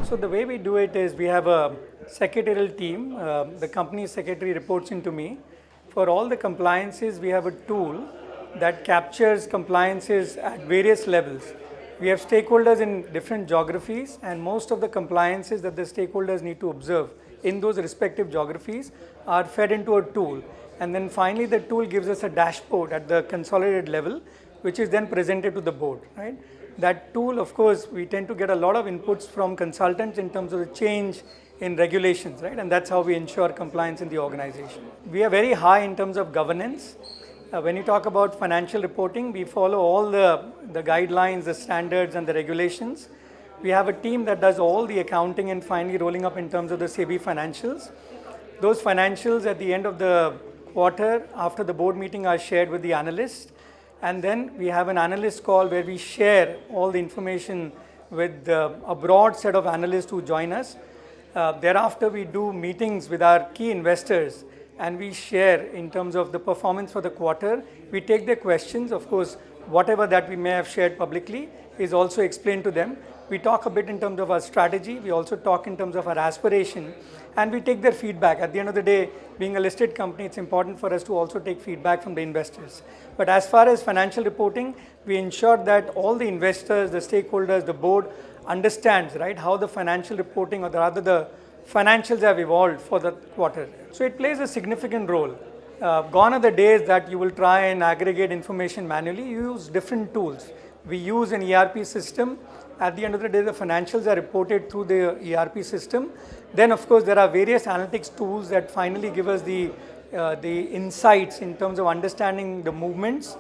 So the way we do it is we have a secretarial team. The company secretary reports into me. For all the compliances, we have a tool that captures compliances at various levels. We have stakeholders in different geographies, and most of the compliances that the stakeholders need to observe in those respective geographies are fed into a tool. And then finally, the tool gives us a dashboard at the consolidated level, which is then presented to the board, right? That tool, of course, we tend to get a lot of inputs from consultants in terms of the change in regulations, right? And that's how we ensure compliance in the organization. We are very high in terms of governance. When you talk about financial reporting, we follow all the guidelines, the standards and the regulations. We have a team that does all the accounting and finally rolling up in terms of the SEBI financials. Those financials at the end of the quarter after the board meeting are shared with the analysts. And then we have an analyst call where we share all the information with a broad set of analysts who join us. Thereafter, we do meetings with our key investors and we share in terms of the performance for the quarter. We take their questions. Of course, whatever that we may have shared publicly is also explained to them. We talk a bit in terms of our strategy. We also talk in terms of our aspiration, and we take their feedback. At the end of the day, being a listed company, it's important for us to also take feedback from the investors. But as far as financial reporting, we ensure that all the investors, the stakeholders, the board understands, right, how the financial reporting or rather the financials have evolved for the quarter. So it plays a significant role. Gone are the days that you will try and aggregate information manually. You use different tools. We use an ERP system. At the end of the day, the financials are reported through the ERP system. Then, of course, there are various analytics tools that finally give us the insights in terms of understanding the movements.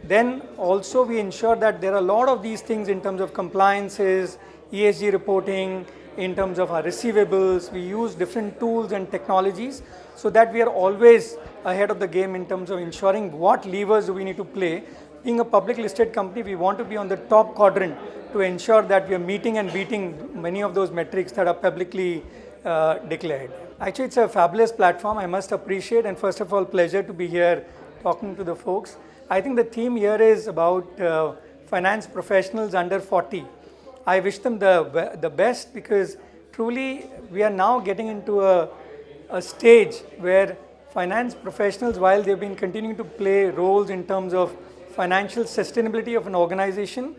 Then also we ensure that there are a lot of these things in terms of compliances, ESG reporting, in terms of our receivables. We use different tools and technologies so that we are always ahead of the game in terms of ensuring what levers do we need to play. Being a public listed company, we want to be on the top quadrant to ensure that we are meeting and beating many of those metrics that are publicly declared. Actually, it's a fabulous platform. I must appreciate, and first of all, pleasure to be here talking to the folks. I think the theme here is about finance professionals under 40. I wish them the best because truly we are now getting into a stage where finance professionals, while they've been continuing to play roles in terms of financial sustainability of an organization,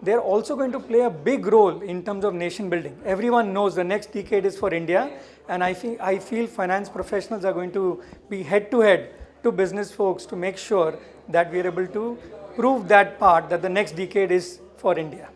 they're also going to play a big role in terms of nation building. Everyone knows the next decade is for India, and I feel finance professionals are going to be head to head to business folks to make sure that we are able to prove that part that the next decade is for India.